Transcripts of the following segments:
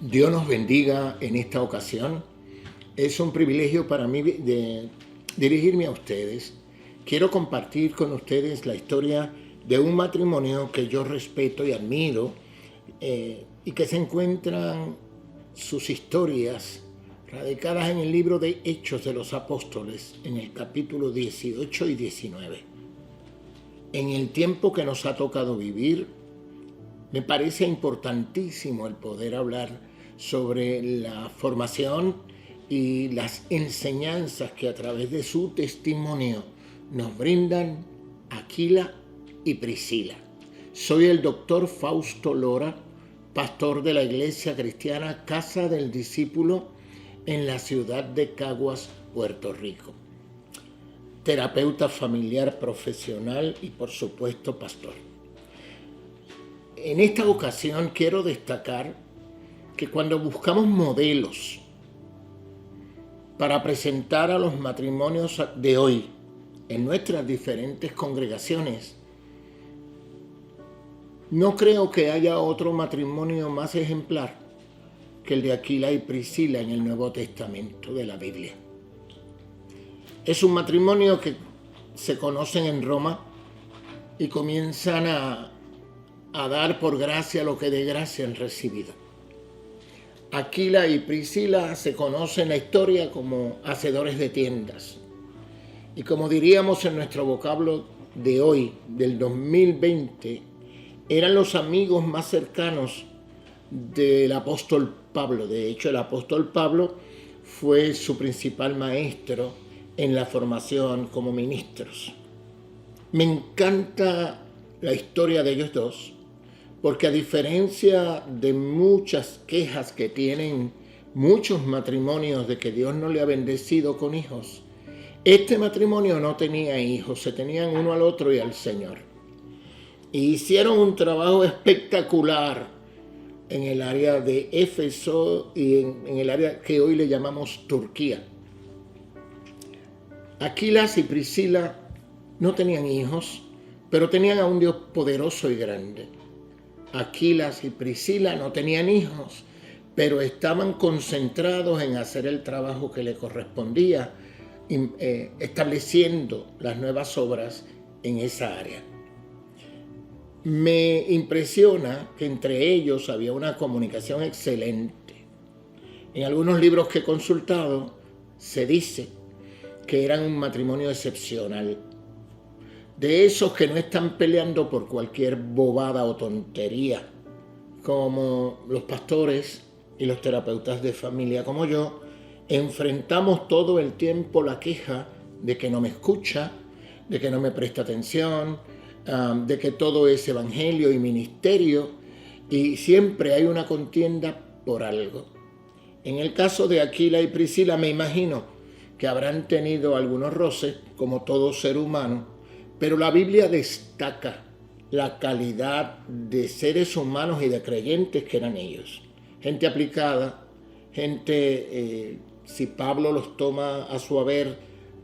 Dios nos bendiga en esta ocasión. Es un privilegio para mí de dirigirme a ustedes. Quiero compartir con ustedes la historia de un matrimonio que yo respeto y admiro y que se encuentran sus historias radicadas en el libro de Hechos de los Apóstoles, en el capítulo 18 y 19. En el tiempo que nos ha tocado vivir, me parece importantísimo el poder hablar sobre la formación y las enseñanzas que a través de su testimonio nos brindan Aquila y Priscila. Soy el doctor Fausto Lora, pastor de la Iglesia Cristiana Casa del Discípulo en la ciudad de Caguas, Puerto Rico. Terapeuta familiar profesional y por supuesto pastor. En esta ocasión quiero destacar que cuando buscamos modelos para presentar a los matrimonios de hoy en nuestras diferentes congregaciones, no creo que haya otro matrimonio más ejemplar que el de Aquila y Priscila en el Nuevo Testamento de la Biblia. Es un matrimonio que se conocen en Roma y comienzan a dar por gracia lo que de gracia han recibido. Aquila y Priscila se conocen en la historia como hacedores de tiendas. Y como diríamos en nuestro vocablo de hoy, del 2020, eran los amigos más cercanos del apóstol Pablo. De hecho, el apóstol Pablo fue su principal maestro en la formación como ministros. Me encanta la historia de ellos dos, porque a diferencia de muchas quejas que tienen muchos matrimonios de que Dios no le ha bendecido con hijos, este matrimonio no tenía hijos, se tenían uno al otro y al Señor. Y hicieron un trabajo espectacular en el área de Éfeso y en el área que hoy le llamamos Turquía. Aquila y Priscila no tenían hijos, pero tenían a un Dios poderoso y grande. Aquila y Priscila no tenían hijos, pero estaban concentrados en hacer el trabajo que le correspondía, estableciendo las nuevas obras en esa área. Me impresiona que entre ellos había una comunicación excelente. En algunos libros que he consultado se dice que eran un matrimonio excepcional. De esos que no están peleando por cualquier bobada o tontería, como los pastores y los terapeutas de familia como yo, enfrentamos todo el tiempo la queja de que no me escucha, de que no me presta atención, de que todo es evangelio y ministerio, y siempre hay una contienda por algo. En el caso de Aquila y Priscila me imagino que habrán tenido algunos roces, como todo ser humano, pero la Biblia destaca la calidad de seres humanos y de creyentes que eran ellos. Gente aplicada, gente, si Pablo los toma a su haber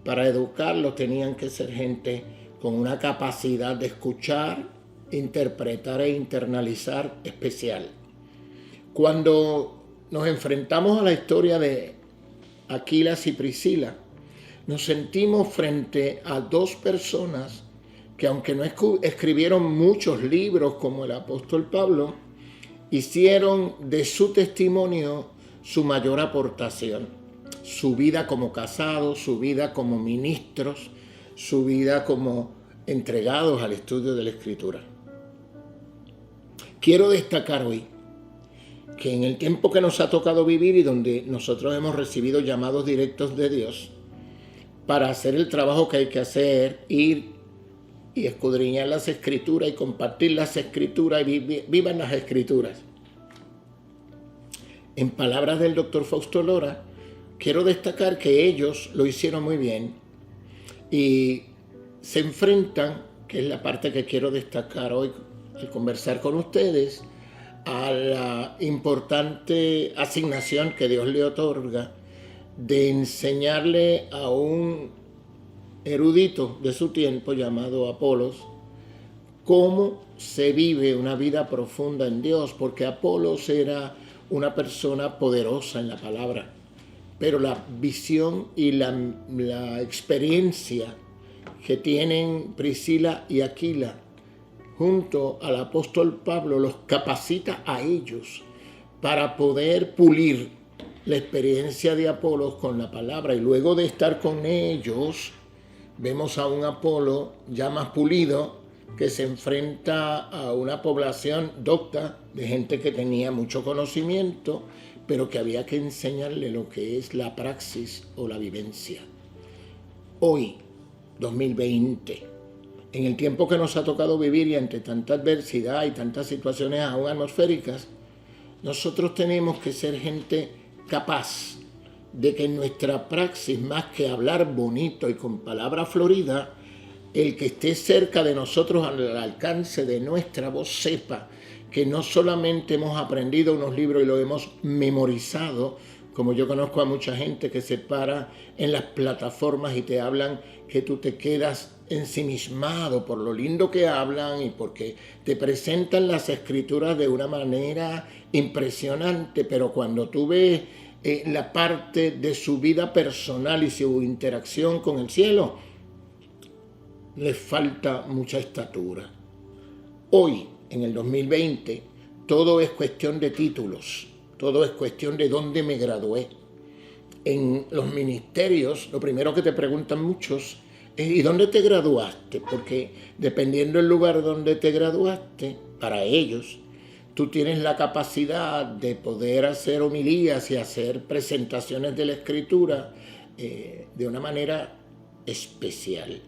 para educarlos, tenían que ser gente con una capacidad de escuchar, interpretar e internalizar especial. Cuando nos enfrentamos a la historia de Aquila y Priscila, nos sentimos frente a dos personas que, aunque no escribieron muchos libros como el apóstol Pablo, hicieron de su testimonio su mayor aportación. Su vida como casados, su vida como ministros, su vida como entregados al estudio de la Escritura. Quiero destacar hoy que en el tiempo que nos ha tocado vivir y donde nosotros hemos recibido llamados directos de Dios para hacer el trabajo que hay que hacer, ir y escudriñar las Escrituras y compartir las Escrituras y vivan las Escrituras. En palabras del doctor Fausto Lora, quiero destacar que ellos lo hicieron muy bien y se enfrentan, que es la parte que quiero destacar hoy al conversar con ustedes, a la importante asignación que Dios le otorga de enseñarle a un erudito de su tiempo llamado Apolos cómo se vive una vida profunda en Dios, porque Apolos era una persona poderosa en la palabra, pero la visión y la experiencia que tienen Priscila y Aquila junto al apóstol Pablo los capacita a ellos para poder pulir la experiencia de Apolos con la palabra. Y luego de estar con ellos, vemos a un Apolo ya más pulido que se enfrenta a una población docta de gente que tenía mucho conocimiento, pero que había que enseñarle lo que es la praxis o la vivencia. Hoy, 2020, en el tiempo que nos ha tocado vivir y ante tanta adversidad y tantas situaciones aún atmosféricas, nosotros tenemos que ser gente capaz de que en nuestra praxis, más que hablar bonito y con palabra florida, el que esté cerca de nosotros al alcance de nuestra voz sepa que no solamente hemos aprendido unos libros y lo hemos memorizado, como yo conozco a mucha gente que se para en las plataformas y te hablan que tú te quedas ensimismado por lo lindo que hablan y porque te presentan las escrituras de una manera impresionante, pero cuando tú ves la parte de su vida personal y su interacción con el cielo, les falta mucha estatura. Hoy, en el 2020, todo es cuestión de títulos, todo es cuestión de dónde me gradué. En los ministerios, lo primero que te preguntan muchos es ¿y dónde te graduaste? Porque dependiendo del lugar donde te graduaste, para ellos, tú tienes la capacidad de poder hacer homilías y hacer presentaciones de la Escritura de una manera especial.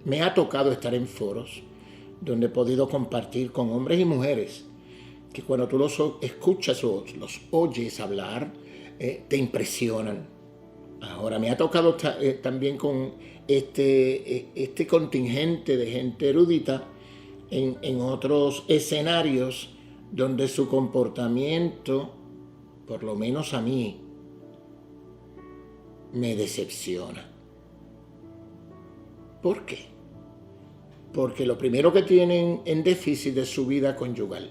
Me ha tocado estar en foros donde he podido compartir con hombres y mujeres que cuando tú los escuchas o los oyes hablar, te impresionan. Ahora, me ha tocado también con este contingente de gente erudita en otros escenarios donde su comportamiento, por lo menos a mí, me decepciona. ¿Por qué? Porque lo primero que tienen en déficit es su vida conyugal.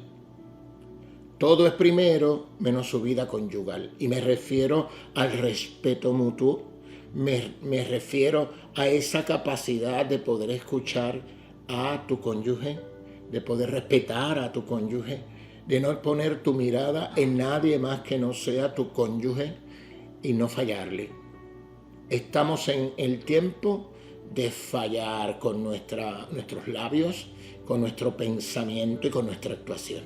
Todo es primero menos su vida conyugal. Y me refiero al respeto mutuo, me refiero a esa capacidad de poder escuchar a tu cónyuge, de poder respetar a tu cónyuge, de no poner tu mirada en nadie más que no sea tu cónyuge y no fallarle. Estamos en el tiempo de fallar con nuestros labios, con nuestro pensamiento y con nuestra actuación.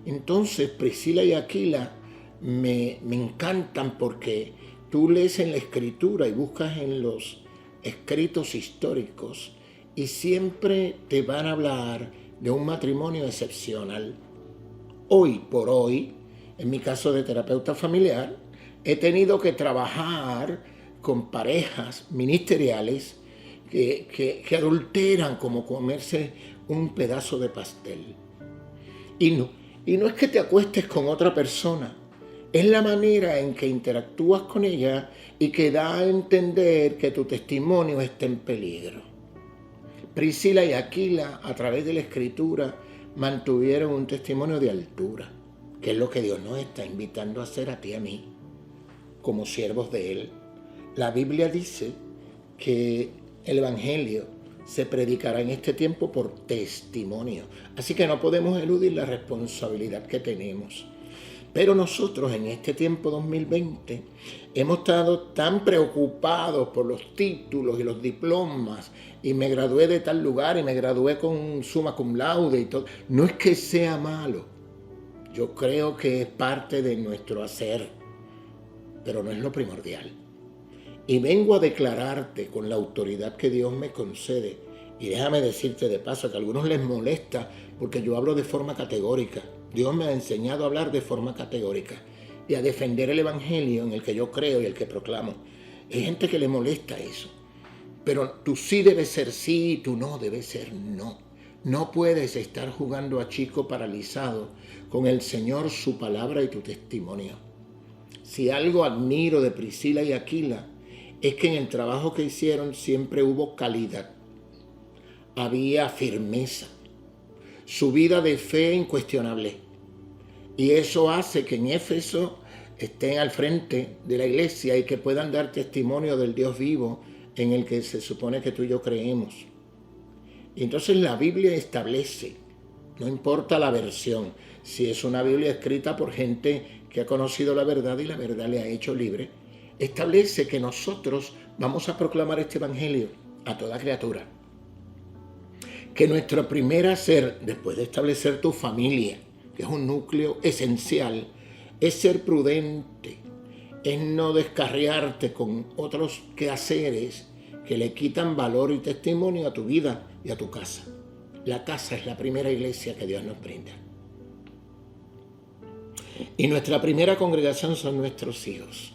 Entonces, Priscila y Aquila me encantan porque tú lees en la Escritura y buscas en los escritos históricos y siempre te van a hablar de un matrimonio excepcional. Hoy por hoy, en mi caso de terapeuta familiar, he tenido que trabajar con parejas ministeriales que adulteran como comerse un pedazo de pastel. Y no es que te acuestes con otra persona, es la manera en que interactúas con ella y que da a entender que tu testimonio está en peligro. Priscila y Aquila, a través de la Escritura, mantuvieron un testimonio de altura, que es lo que Dios nos está invitando a hacer a ti y a mí, como siervos de Él. La Biblia dice que el Evangelio se predicará en este tiempo por testimonio. Así que no podemos eludir la responsabilidad que tenemos. Pero nosotros en este tiempo 2020 hemos estado tan preocupados por los títulos y los diplomas y me gradué de tal lugar y me gradué con summa cum laude y todo. No es que sea malo. Yo creo que es parte de nuestro hacer, pero no es lo primordial. Y vengo a declararte con la autoridad que Dios me concede. Y déjame decirte de paso que a algunos les molesta porque yo hablo de forma categórica. Dios me ha enseñado a hablar de forma categórica y a defender el Evangelio en el que yo creo y el que proclamo. Hay gente que le molesta eso. Pero tu sí debe ser sí y tu no debe ser no. No puedes estar jugando a chico paralizado con el Señor, su palabra y tu testimonio. Si algo admiro de Priscila y Aquila, es que en el trabajo que hicieron siempre hubo calidad, había firmeza, su vida de fe incuestionable. Y eso hace que en Éfeso estén al frente de la iglesia y que puedan dar testimonio del Dios vivo en el que se supone que tú y yo creemos. Y entonces la Biblia establece, no importa la versión, si es una Biblia escrita por gente que ha conocido la verdad y la verdad le ha hecho libre, establece que nosotros vamos a proclamar este evangelio a toda criatura. Que nuestro primer hacer, después de establecer tu familia, que es un núcleo esencial, es ser prudente, es no descarriarte con otros quehaceres que le quitan valor y testimonio a tu vida y a tu casa. La casa es la primera iglesia que Dios nos brinda. Y nuestra primera congregación son nuestros hijos.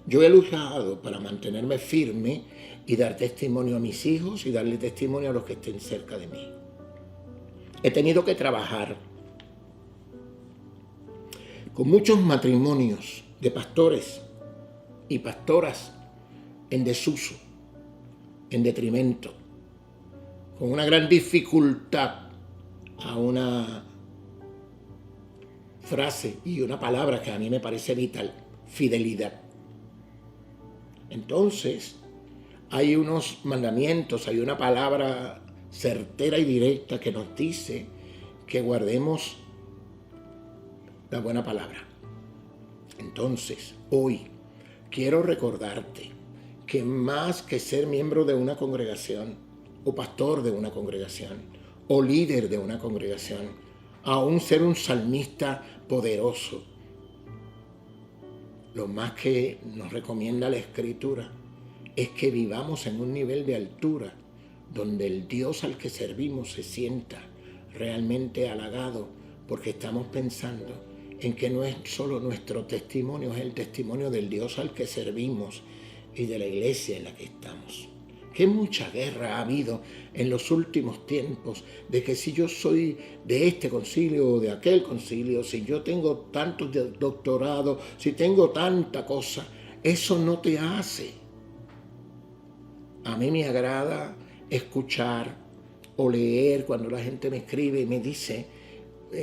Yo he luchado para mantenerme firme y dar testimonio a mis hijos y darle testimonio a los que estén cerca de mí. He tenido que trabajar con muchos matrimonios de pastores y pastoras en desuso, en detrimento, con una gran dificultad a una frase y una palabra que a mí me parece vital: fidelidad. Entonces, hay unos mandamientos, hay una palabra certera y directa que nos dice que guardemos la buena palabra. Entonces, hoy quiero recordarte que más que ser miembro de una congregación, o pastor de una congregación, o líder de una congregación, aún ser un salmista poderoso, lo más que nos recomienda la Escritura es que vivamos en un nivel de altura donde el Dios al que servimos se sienta realmente halagado, porque estamos pensando en que no es solo nuestro testimonio, es el testimonio del Dios al que servimos y de la iglesia en la que estamos. Qué mucha guerra ha habido en los últimos tiempos de que si yo soy de este concilio o de aquel concilio, si yo tengo tantos doctorados, si tengo tanta cosa, eso no te hace. A mí me agrada escuchar o leer cuando la gente me escribe y me dice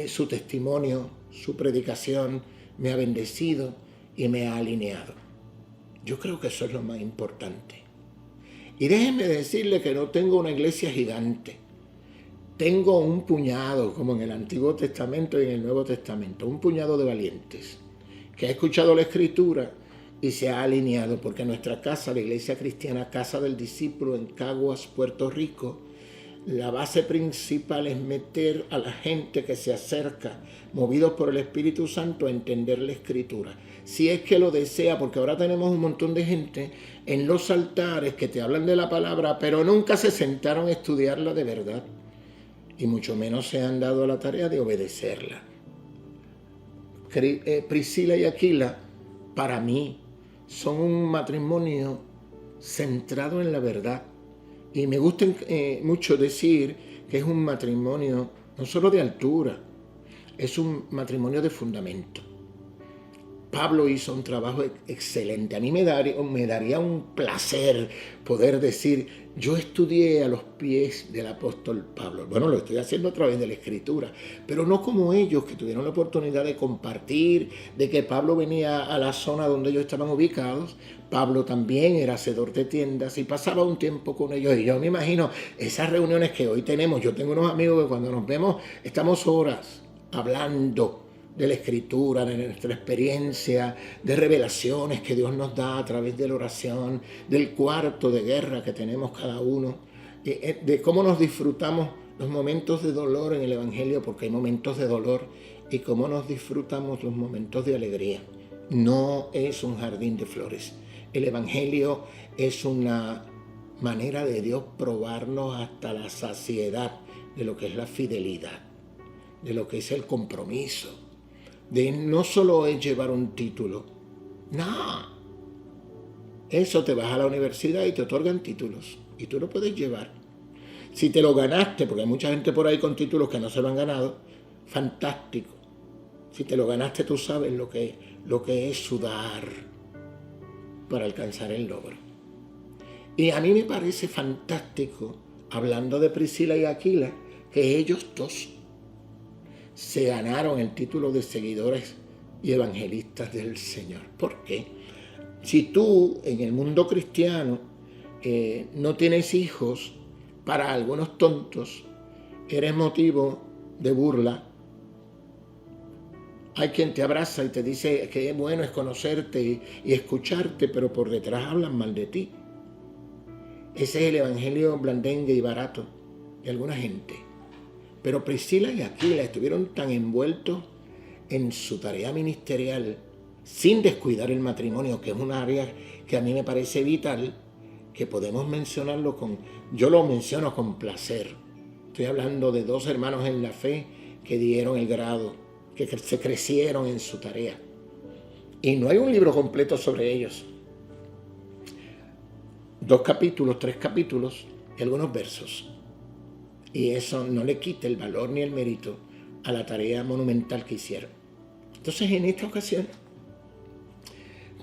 su testimonio, su predicación me ha bendecido y me ha alineado. Yo creo que eso es lo más importante. Y déjenme decirle que no tengo una iglesia gigante. Tengo un puñado, como en el Antiguo Testamento y en el Nuevo Testamento, un puñado de valientes que ha escuchado la Escritura y se ha alineado, porque nuestra casa, la Iglesia Cristiana Casa del Discípulo en Caguas, Puerto Rico, la base principal es meter a la gente que se acerca, movidos por el Espíritu Santo, a entender la Escritura. Si es que lo desea, porque ahora tenemos un montón de gente en los altares que te hablan de la palabra, pero nunca se sentaron a estudiarla de verdad, y mucho menos se han dado a la tarea de obedecerla. Priscila y Aquila, para mí, son un matrimonio centrado en la verdad. Y me gusta mucho decir que es un matrimonio no solo de altura, es un matrimonio de fundamento. Pablo hizo un trabajo excelente. A mí me daría un placer poder decir, yo estudié a los pies del apóstol Pablo. Bueno, lo estoy haciendo a través de la Escritura, pero no como ellos, que tuvieron la oportunidad de compartir, de que Pablo venía a la zona donde ellos estaban ubicados. Pablo también era hacedor de tiendas y pasaba un tiempo con ellos. Y yo me imagino esas reuniones que hoy tenemos. Yo tengo unos amigos que cuando nos vemos estamos horas hablando de la Escritura, de nuestra experiencia, de revelaciones que Dios nos da a través de la oración, del cuarto de guerra que tenemos cada uno, de cómo nos disfrutamos los momentos de dolor en el Evangelio, porque hay momentos de dolor, y cómo nos disfrutamos los momentos de alegría. No es un jardín de flores. El Evangelio es una manera de Dios probarnos hasta la saciedad de lo que es la fidelidad, de lo que es el compromiso, de no solo es llevar un título, no, eso te vas a la universidad y te otorgan títulos y tú lo puedes llevar. Si te lo ganaste, porque hay mucha gente por ahí con títulos que no se lo han ganado, fantástico. Si te lo ganaste, tú sabes lo que es sudar para alcanzar el logro. Y a mí me parece fantástico, hablando de Priscila y Aquila, que ellos dos se ganaron el título de seguidores y evangelistas del Señor. ¿Por qué? Si tú en el mundo cristiano no tienes hijos, para algunos tontos eres motivo de burla. Hay quien te abraza y te dice que bueno es conocerte y escucharte, pero por detrás hablan mal de ti. Ese es el evangelio blandengue y barato de alguna gente. Pero Priscila y Aquila estuvieron tan envueltos en su tarea ministerial, sin descuidar el matrimonio, que es un área que a mí me parece vital, que podemos mencionarlo yo lo menciono con placer. Estoy hablando de 2 hermanos en la fe que dieron el grado, que se crecieron en su tarea. Y no hay un libro completo sobre ellos. 2 capítulos, 3 capítulos y algunos versos. Y eso no le quita el valor ni el mérito a la tarea monumental que hicieron. Entonces, en esta ocasión,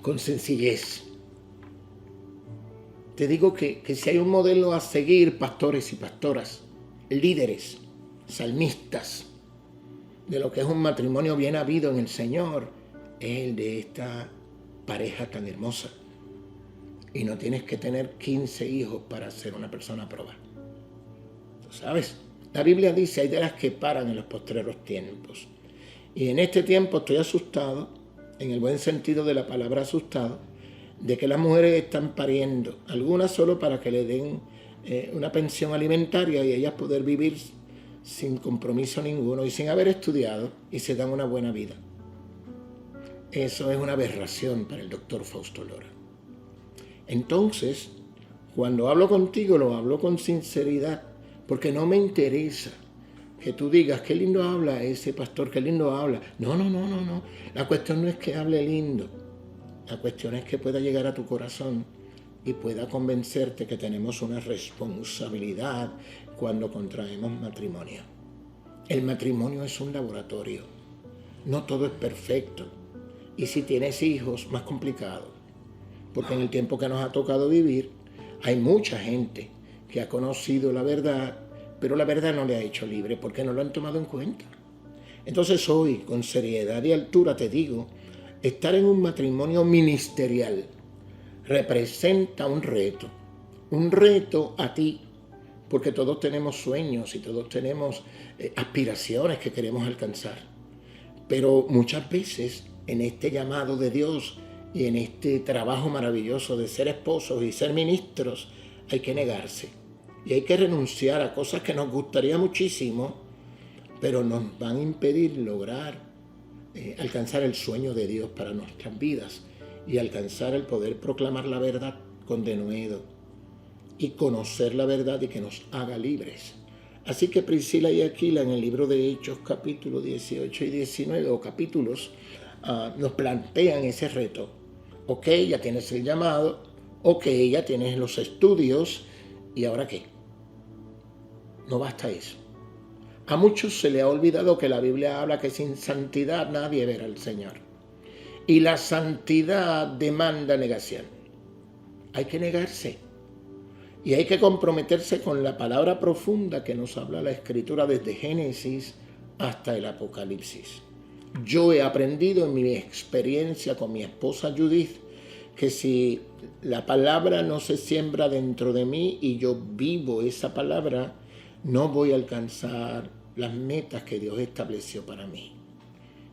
con sencillez, te digo que si hay un modelo a seguir, pastores y pastoras, líderes, salmistas, de lo que es un matrimonio bien habido en el Señor, es el de esta pareja tan hermosa. Y no tienes que tener 15 hijos para ser una persona aprobada. ¿Tú sabes? La Biblia dice, hay de las que paran en los postreros tiempos. Y en este tiempo estoy asustado, en el buen sentido de la palabra asustado, de que las mujeres están pariendo, algunas solo para que le den una pensión alimentaria y ellas poder vivir sin compromiso ninguno y sin haber estudiado, y se dan una buena vida. Eso es una aberración para el doctor Fausto Lora. Entonces, cuando hablo contigo, lo hablo con sinceridad, porque no me interesa que tú digas, qué lindo habla ese pastor, qué lindo habla. No. La cuestión no es que hable lindo. La cuestión es que pueda llegar a tu corazón y pueda convencerte que tenemos una responsabilidad cuando contraemos matrimonio. El matrimonio es un laboratorio. No todo es perfecto. Y si tienes hijos, más complicado. Porque en el tiempo que nos ha tocado vivir, hay mucha gente que ha conocido la verdad, pero la verdad no le ha hecho libre porque no lo han tomado en cuenta. Entonces hoy, con seriedad y altura, te digo, estar en un matrimonio ministerial representa un reto a ti, porque todos tenemos sueños y todos tenemos aspiraciones que queremos alcanzar. Pero muchas veces en este llamado de Dios y en este trabajo maravilloso de ser esposos y ser ministros, hay que negarse y hay que renunciar a cosas que nos gustaría muchísimo, pero nos van a impedir lograr alcanzar el sueño de Dios para nuestras vidas y alcanzar el poder proclamar la verdad con denuedo y conocer la verdad y que nos haga libres. Así que Priscila y Aquila en el libro de Hechos capítulo 18 y 19 o capítulos nos plantean ese reto. Ok, ya tienes el llamado, ok, ya tienes los estudios, ¿y ahora qué? No basta eso. A muchos se le ha olvidado que la Biblia habla que sin santidad nadie verá al Señor. Y la santidad demanda negación. Hay que negarse. Y hay que comprometerse con la palabra profunda que nos habla la Escritura desde Génesis hasta el Apocalipsis. Yo he aprendido en mi experiencia con mi esposa Judith que si la palabra no se siembra dentro de mí y yo vivo esa palabra, no voy a alcanzar las metas que Dios estableció para mí.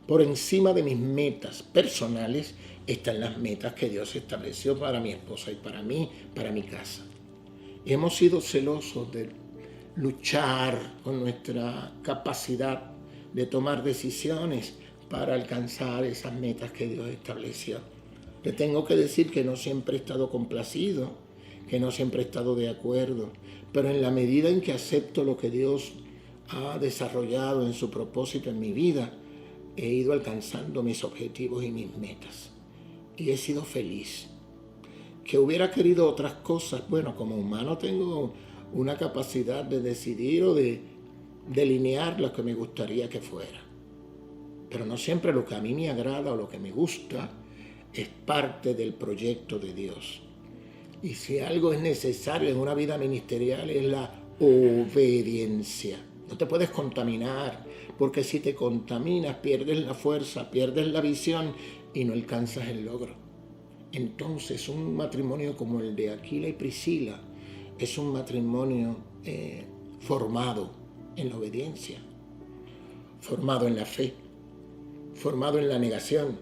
Por encima de mis metas personales están las metas que Dios estableció para mi esposa y para mí, para mi casa. Y hemos sido celosos de luchar con nuestra capacidad de tomar decisiones para alcanzar esas metas que Dios estableció. Le tengo que decir que no siempre he estado complacido, que no siempre he estado de acuerdo, pero en la medida en que acepto lo que Dios ha desarrollado en su propósito en mi vida, he ido alcanzando mis objetivos y mis metas. Y he sido feliz. Que hubiera querido otras cosas, bueno, como humano tengo una capacidad de decidir o de delinear lo que me gustaría que fuera. Pero no siempre lo que a mí me agrada o lo que me gusta es parte del proyecto de Dios. Y si algo es necesario en una vida ministerial es la obediencia. No te puedes contaminar porque si te contaminas, pierdes la fuerza, pierdes la visión y no alcanzas el logro. Entonces, un matrimonio como el de Aquila y Priscila es un matrimonio formado en la obediencia, formado en la fe, formado en la negación.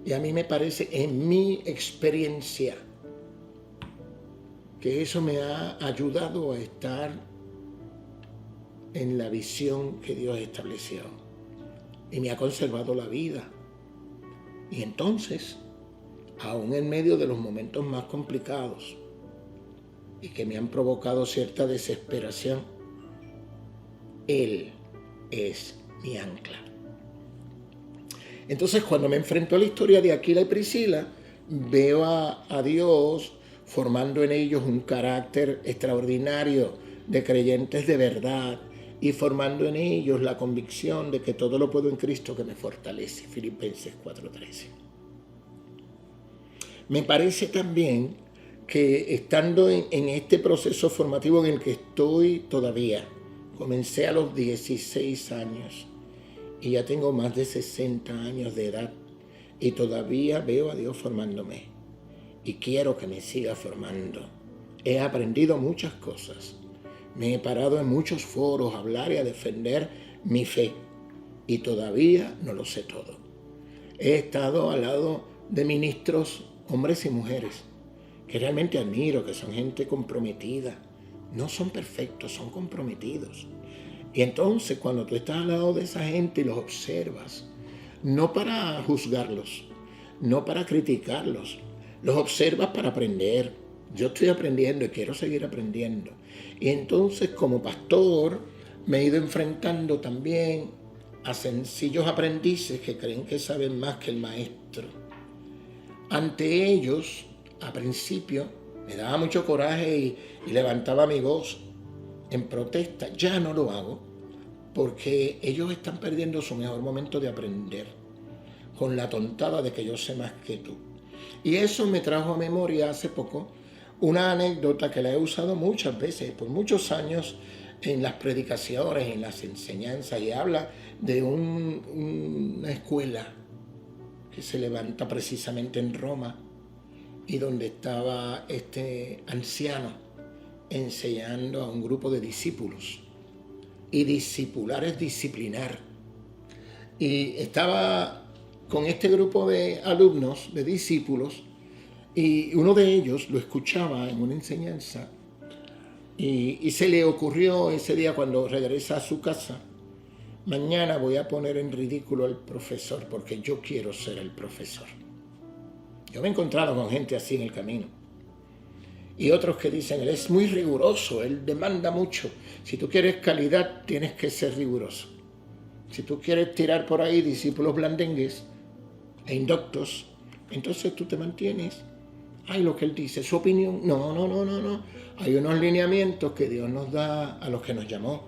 Y a mí me parece, en mi experiencia, que eso me ha ayudado a estar en la visión que Dios estableció. Y me ha conservado la vida. Y entonces, aún en medio de los momentos más complicados y que me han provocado cierta desesperación, Él es mi ancla. Entonces, cuando me enfrento a la historia de Aquila y Priscila, veo a Dios formando en ellos un carácter extraordinario de creyentes de verdad y formando en ellos la convicción de que todo lo puedo en Cristo que me fortalece. Filipenses 4:13. Me parece también que estando en este proceso formativo en el que estoy todavía, comencé a los 16 años, y ya tengo más de 60 años de edad y todavía veo a Dios formándome y quiero que me siga formando. He aprendido muchas cosas. Me he parado en muchos foros a hablar y a defender mi fe y todavía no lo sé todo. He estado al lado de ministros, hombres y mujeres, que realmente admiro, que son gente comprometida. No son perfectos, son comprometidos. Y entonces cuando tú estás al lado de esa gente y los observas, no para juzgarlos, no para criticarlos, los observas para aprender. Yo estoy aprendiendo y quiero seguir aprendiendo. Y entonces como pastor me he ido enfrentando también a sencillos aprendices que creen que saben más que el maestro. Ante ellos, a principio, me daba mucho coraje y levantaba mi voz en protesta. Ya no lo hago porque ellos están perdiendo su mejor momento de aprender con la tontada de que yo sé más que tú. Y eso me trajo a memoria hace poco una anécdota que la he usado muchas veces, por muchos años, en las predicaciones, en las enseñanzas, y habla de una escuela que se levanta precisamente en Roma y donde estaba este anciano enseñando a un grupo de discípulos. Y discipular es disciplinar. Y estaba con este grupo de alumnos, de discípulos, y uno de ellos lo escuchaba en una enseñanza y se le ocurrió ese día cuando regresa a su casa: mañana voy a poner en ridículo al profesor porque yo quiero ser el profesor. Yo me he encontrado con gente así en el camino. Y otros que dicen: él es muy riguroso, él demanda mucho. Si tú quieres calidad, tienes que ser riguroso. Si tú quieres tirar por ahí discípulos blandengues e indoctos, entonces tú te mantienes. Ay, lo que él dice, su opinión. No. Hay unos lineamientos que Dios nos da a los que nos llamó.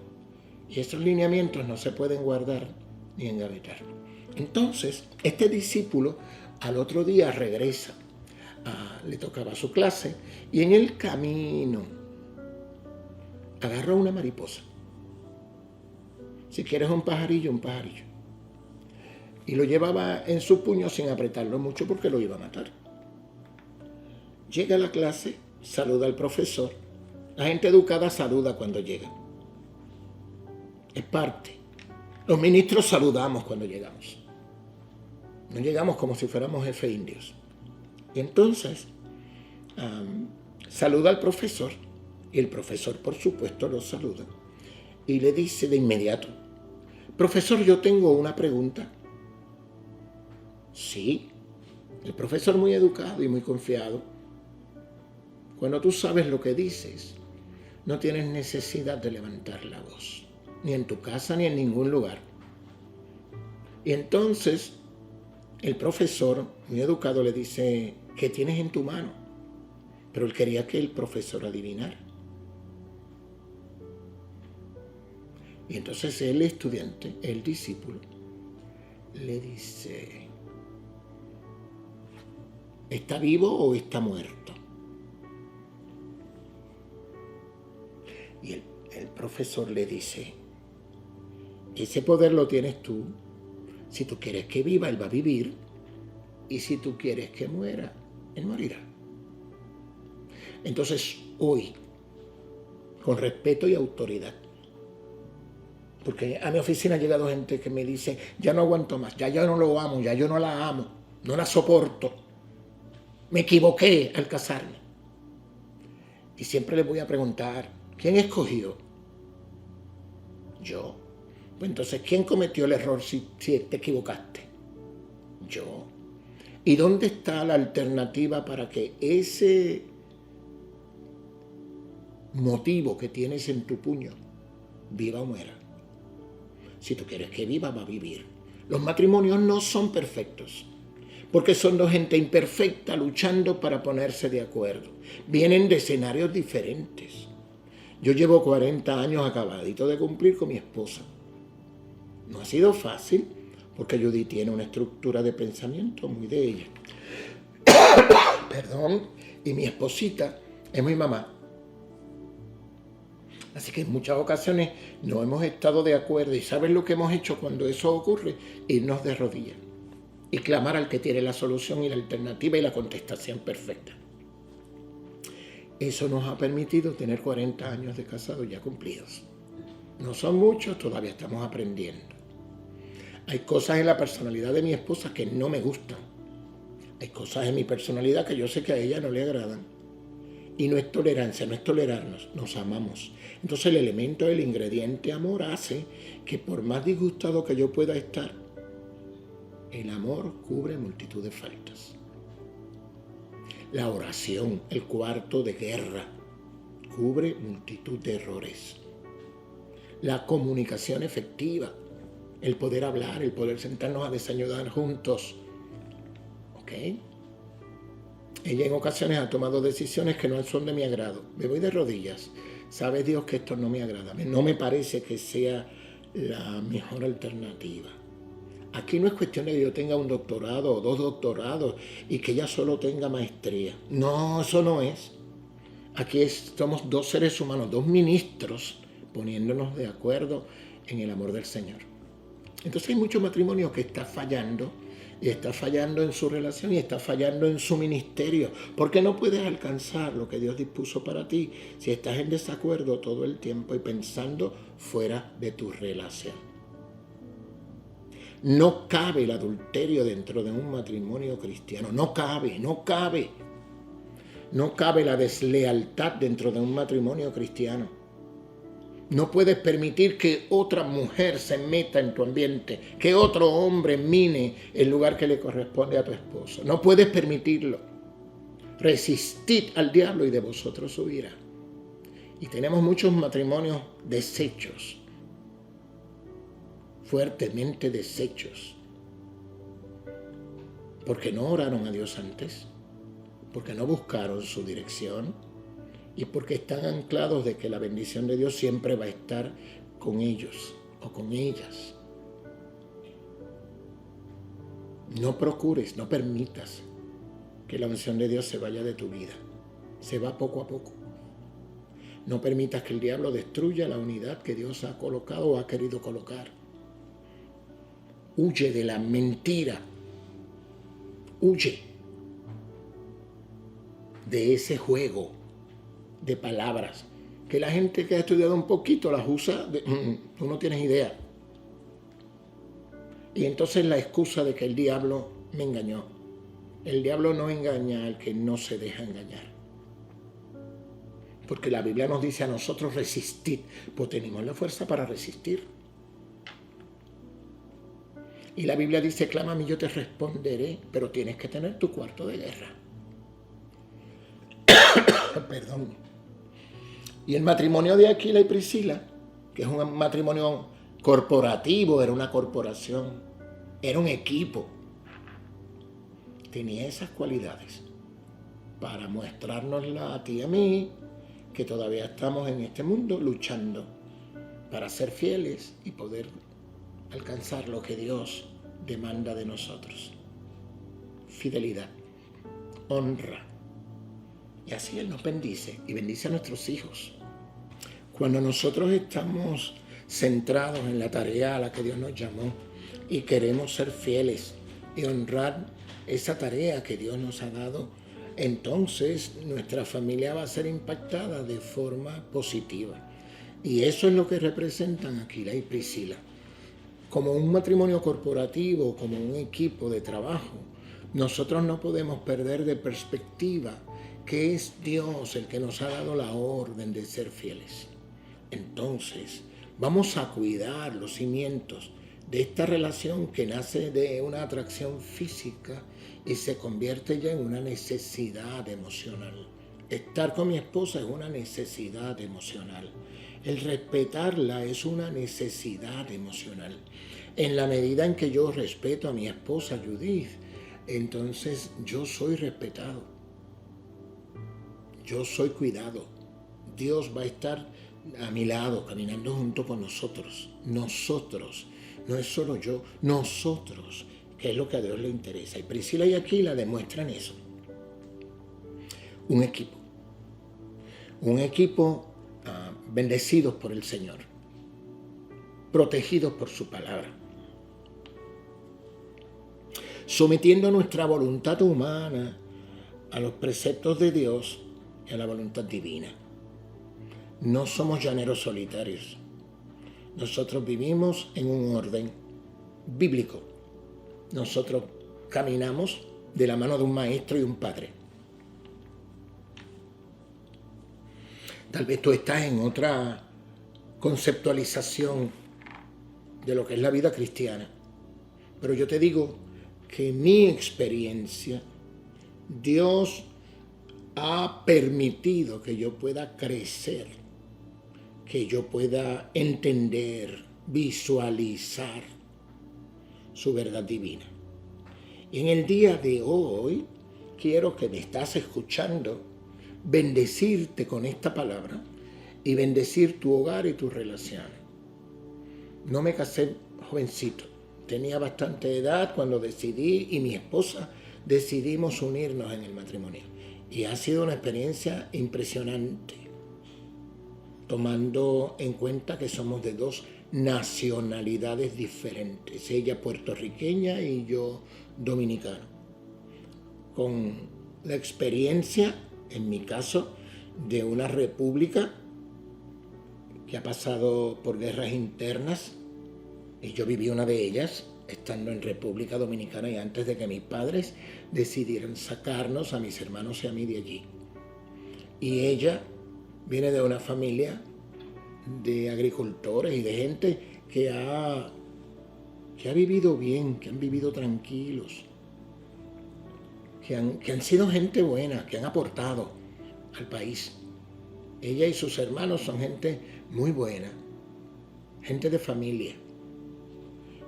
Y esos lineamientos no se pueden guardar ni engavetar. Entonces, este discípulo al otro día regresa. Le tocaba su clase y en el camino agarró una mariposa. Si quieres un pajarillo, un pajarillo. Y lo llevaba en su puño sin apretarlo mucho porque lo iba a matar. Llega a la clase, saluda al profesor. La gente educada saluda cuando llega. Es parte. Los ministros saludamos cuando llegamos. No llegamos como si fuéramos jefes indios. Y entonces saluda al profesor y el profesor por supuesto lo saluda y le dice de inmediato: profesor, yo tengo una pregunta. Sí, el profesor muy educado y muy confiado. Cuando tú sabes lo que dices, no tienes necesidad de levantar la voz, ni en tu casa ni en ningún lugar. Y entonces el profesor muy educado le dice: ¿qué tienes en tu mano? Pero él quería que el profesor adivinara. Y entonces el estudiante, el discípulo, le dice: ¿está vivo o está muerto? Y el profesor le dice: Ese poder lo tienes tú. Si tú quieres que viva, Él va a vivir. Y si tú quieres que muera, Él morirá. Entonces, hoy, con respeto y autoridad, porque a mi oficina ha llegado gente que me dice, ya no aguanto más, ya yo no lo amo, ya yo no la amo, no la soporto, me equivoqué al casarme. Y siempre les voy a preguntar, ¿quién escogió? Yo. Pues entonces, ¿quién cometió el error si te equivocaste? Yo. ¿Y dónde está la alternativa para que ese motivo que tienes en tu puño viva o muera? Si tú quieres que viva, va a vivir. Los matrimonios no son perfectos, porque son dos gente imperfecta luchando para ponerse de acuerdo. Vienen de escenarios diferentes. Yo llevo 40 años acabadito de cumplir con mi esposa. No ha sido fácil, porque Judy tiene una estructura de pensamiento muy de ella. Perdón. Y mi esposita es mi mamá. Así que en muchas ocasiones no hemos estado de acuerdo. ¿Y sabes lo que hemos hecho cuando eso ocurre? Irnos de rodillas y clamar al que tiene la solución y la alternativa y la contestación perfecta. Eso nos ha permitido tener 40 años de casados ya cumplidos. No son muchos, todavía estamos aprendiendo. Hay cosas en la personalidad de mi esposa que no me gustan. Hay cosas en mi personalidad que yo sé que a ella no le agradan. Y no es tolerancia, no es tolerarnos, nos amamos. Entonces el elemento, el ingrediente amor hace que por más disgustado que yo pueda estar, el amor cubre multitud de faltas. La oración, el cuarto de guerra, cubre multitud de errores. La comunicación efectiva, el poder hablar, el poder sentarnos a desayunar juntos. ¿Ok? Ella en ocasiones ha tomado decisiones que no son de mi agrado. Me voy de rodillas. Sabe Dios que esto no me agrada. No me parece que sea la mejor alternativa. Aquí no es cuestión de que yo tenga un doctorado o 2 doctorados y que ella solo tenga maestría. No, eso no es. Aquí somos 2 seres humanos, 2 ministros poniéndonos de acuerdo en el amor del Señor. Entonces hay mucho matrimonio que está fallando. Y está fallando en su relación y está fallando en su ministerio. Porque no puedes alcanzar lo que Dios dispuso para ti si estás en desacuerdo todo el tiempo y pensando fuera de tu relación. No cabe el adulterio dentro de un matrimonio cristiano. No cabe. No cabe la deslealtad dentro de un matrimonio cristiano. No puedes permitir que otra mujer se meta en tu ambiente, que otro hombre mine el lugar que le corresponde a tu esposo. No puedes permitirlo. Resistid al diablo y de vosotros huirá. Y tenemos muchos matrimonios deshechos, fuertemente deshechos, porque no oraron a Dios antes, porque no buscaron su dirección, y porque están anclados de que la bendición de Dios siempre va a estar con ellos o con ellas. No procures, no permitas que la unción de Dios se vaya de tu vida. Se va poco a poco. No permitas que el diablo destruya la unidad que Dios ha colocado o ha querido colocar. Huye de la mentira. Huye de ese juego de palabras que la gente que ha estudiado un poquito las usa, tú no tienes idea. Y entonces la excusa de que el diablo me engañó. El diablo no engaña al que no se deja engañar. Porque la Biblia nos dice a nosotros resistir, pues tenemos la fuerza para resistir. Y la Biblia dice, clámame y yo te responderé, pero tienes que tener tu cuarto de guerra. Perdón. Y el matrimonio de Aquila y Priscila, que es un matrimonio corporativo, era una corporación, era un equipo, tenía esas cualidades para mostrárnosla a ti y a mí, que todavía estamos en este mundo luchando para ser fieles y poder alcanzar lo que Dios demanda de nosotros. Fidelidad, honra. Y así Él nos bendice y bendice a nuestros hijos. Cuando nosotros estamos centrados en la tarea a la que Dios nos llamó y queremos ser fieles y honrar esa tarea que Dios nos ha dado, entonces nuestra familia va a ser impactada de forma positiva. Y eso es lo que representan Aquila y Priscila. Como un matrimonio corporativo, como un equipo de trabajo, nosotros no podemos perder de perspectiva que es Dios el que nos ha dado la orden de ser fieles. Entonces, vamos a cuidar los cimientos de esta relación que nace de una atracción física y se convierte ya en una necesidad emocional. Estar con mi esposa es una necesidad emocional. El respetarla es una necesidad emocional. En la medida en que yo respeto a mi esposa Judith, entonces yo soy respetado. Yo soy cuidado. Dios va a estar a mi lado, caminando junto con nosotros. Nosotros, no es solo yo, nosotros, que es lo que a Dios le interesa. Y Priscila y Aquila demuestran eso. Un equipo bendecidos por el Señor, protegidos por su palabra, sometiendo nuestra voluntad humana a los preceptos de Dios y a la voluntad divina. No somos llaneros solitarios. Nosotros vivimos en un orden bíblico. Nosotros caminamos de la mano de un maestro y un padre. Tal vez tú estás en otra conceptualización de lo que es la vida cristiana. Pero yo te digo que en mi experiencia, Dios ha permitido que yo pueda crecer, que yo pueda entender, visualizar su verdad divina. Y en el día de hoy, quiero que me estás escuchando, bendecirte con esta palabra y bendecir tu hogar y tus relaciones. No me casé jovencito, tenía bastante edad cuando decidí y mi esposa decidimos unirnos en el matrimonio. Y ha sido una experiencia impresionante, tomando en cuenta que somos de dos nacionalidades diferentes, ella puertorriqueña y yo dominicano, con la experiencia, en mi caso, de una república que ha pasado por guerras internas, y yo viví una de ellas estando en República Dominicana y antes de que mis padres decidieran sacarnos a mis hermanos y a mí de allí. Y ella viene de una familia de agricultores y de gente que ha vivido bien, que han vivido tranquilos, que han sido gente buena, que han aportado al país. Ella y sus hermanos son gente muy buena, gente de familia.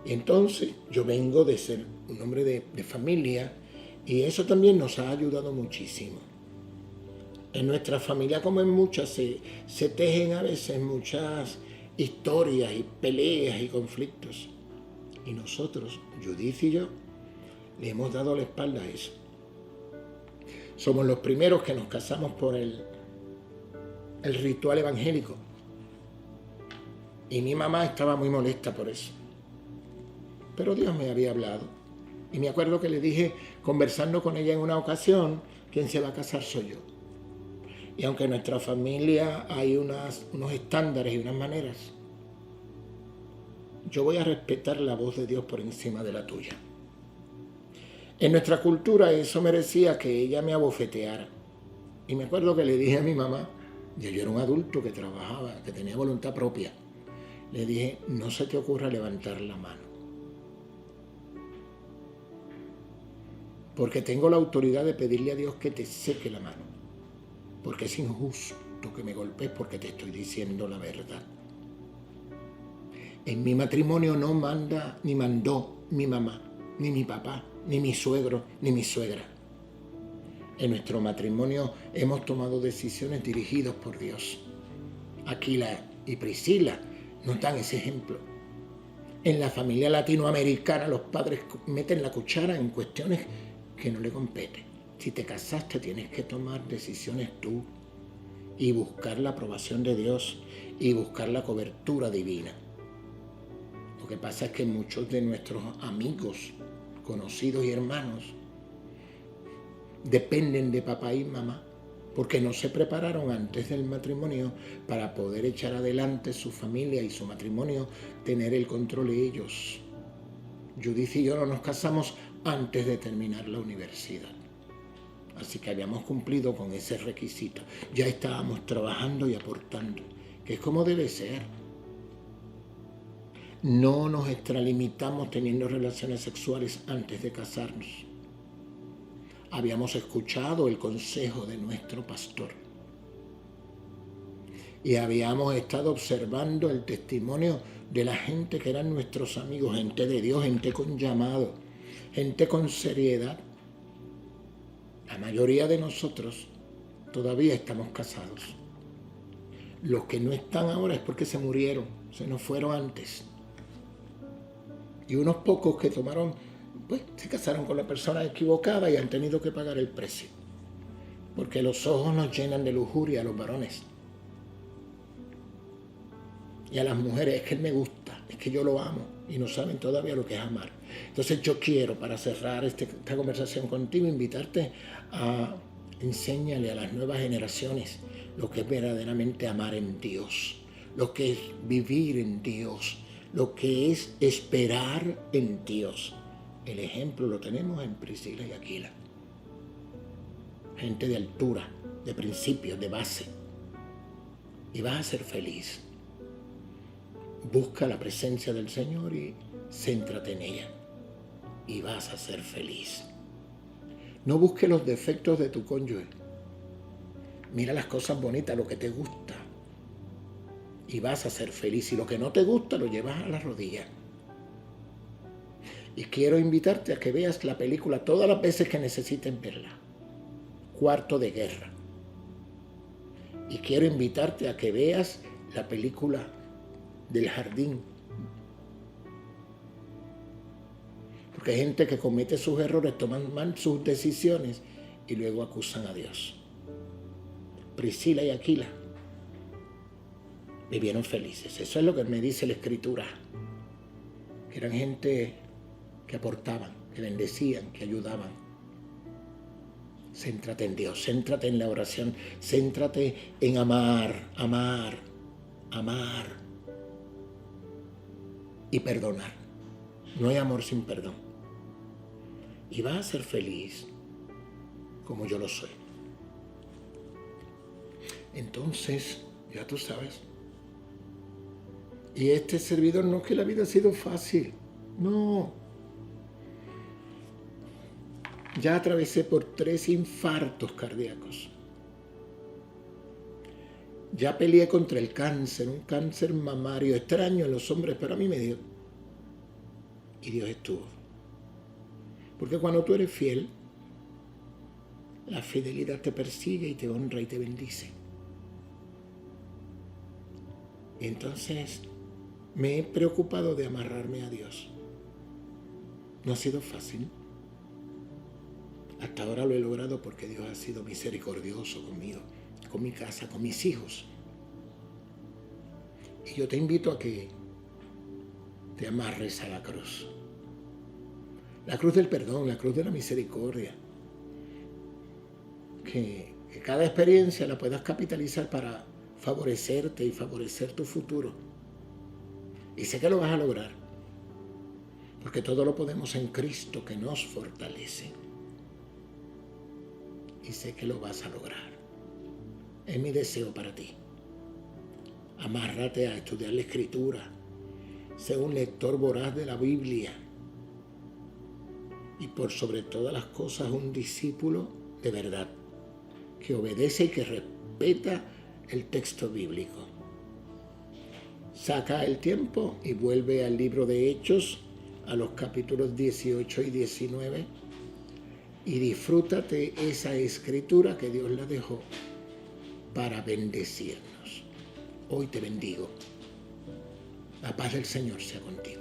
Y entonces yo vengo de ser un hombre de familia y eso también nos ha ayudado muchísimo. En nuestra familia, como en muchas, se tejen a veces muchas historias y peleas y conflictos. Y nosotros, Judith y yo, le hemos dado la espalda a eso. Somos los primeros que nos casamos por el ritual evangélico. Y mi mamá estaba muy molesta por eso. Pero Dios me había hablado. Y me acuerdo que le dije, conversando con ella en una ocasión, quien se va a casar soy yo. Y aunque en nuestra familia hay unos estándares y unas maneras, yo voy a respetar la voz de Dios por encima de la tuya. En nuestra cultura eso merecía que ella me abofeteara. Y me acuerdo que le dije a mi mamá, yo era un adulto que trabajaba, que tenía voluntad propia. Le dije, no se te ocurra levantar la mano. Porque tengo la autoridad de pedirle a Dios que te seque la mano. Porque es injusto que me golpees porque te estoy diciendo la verdad. En mi matrimonio no manda ni mandó mi mamá, ni mi papá, ni mi suegro, ni mi suegra. En nuestro matrimonio hemos tomado decisiones dirigidas por Dios. Aquila y Priscila nos dan ese ejemplo. En la familia latinoamericana los padres meten la cuchara en cuestiones que no le competen. Si te casaste tienes que tomar decisiones tú y buscar la aprobación de Dios y buscar la cobertura divina. que pasa es que muchos de nuestros amigos, conocidos y hermanos dependen de papá y mamá porque no se prepararon antes del matrimonio para poder echar adelante su familia y su matrimonio, tener el control de ellos. Judith y yo no nos casamos antes de terminar la universidad. Así que habíamos cumplido con ese requisito. Ya estábamos trabajando y aportando, que es como debe ser. No nos extralimitamos teniendo relaciones sexuales antes de casarnos. Habíamos escuchado el consejo de nuestro pastor y habíamos estado observando el testimonio de la gente que eran nuestros amigos, gente de Dios, gente con llamado, gente con seriedad. La mayoría de nosotros todavía estamos casados. Los que no están ahora es porque se murieron, se nos fueron antes. Y unos pocos que se casaron con la persona equivocada y han tenido que pagar el precio. Porque los ojos nos llenan de lujuria a los varones. Y a las mujeres, es que él me gusta, es que yo lo amo. Y no saben todavía lo que es amar. Entonces yo quiero, para cerrar esta conversación contigo, invitarte a enséñale a las nuevas generaciones lo que es verdaderamente amar en Dios, lo que es vivir en Dios, lo que es esperar en Dios. El ejemplo lo tenemos en Priscila y Aquila. Gente de altura, de principios, de base. Y vas a ser feliz. Busca la presencia del Señor y céntrate en ella. Y vas a ser feliz. No busques los defectos de tu cónyuge. Mira las cosas bonitas, lo que te gusta. Y vas a ser feliz. Y lo que no te gusta lo llevas a la rodilla. Y quiero invitarte a que veas la película todas las veces que necesiten verla. Cuarto de Guerra. Y quiero invitarte a que veas la película del Jardín. Porque hay gente que comete sus errores, toman mal sus decisiones y luego acusan a Dios. Priscila y Aquila vivieron felices. Eso es lo que me dice la Escritura. Que eran gente que aportaban, que bendecían, que ayudaban. Céntrate en Dios, céntrate en la oración, céntrate en amar, amar, amar y perdonar. No hay amor sin perdón. Y vas a ser feliz como yo lo soy. Entonces, ya tú sabes. Y este servidor no es que la vida ha sido fácil. No. Ya atravesé por 3 infartos cardíacos. Ya peleé contra el cáncer, un cáncer mamario extraño en los hombres, pero a mí me dio. Y Dios estuvo. Porque cuando tú eres fiel, la fidelidad te persigue y te honra y te bendice. Y entonces me he preocupado de amarrarme a Dios. No ha sido fácil. Hasta ahora lo he logrado porque Dios ha sido misericordioso conmigo, con mi casa, con mis hijos. Y yo te invito a que te amarres a la cruz. La cruz del perdón, la cruz de la misericordia. Que cada experiencia la puedas capitalizar para favorecerte y favorecer tu futuro. Y sé que lo vas a lograr. Porque todo lo podemos en Cristo que nos fortalece. Y sé que lo vas a lograr. Es mi deseo para ti. Amárrate a estudiar la Escritura. Sé un lector voraz de la Biblia. Y por sobre todas las cosas, un discípulo de verdad. Que obedece y que respeta el texto bíblico. Saca el tiempo y vuelve al libro de Hechos, a los capítulos 18 y 19. Y disfrútate esa escritura que Dios la dejó para bendecirnos. Hoy te bendigo. La paz del Señor sea contigo.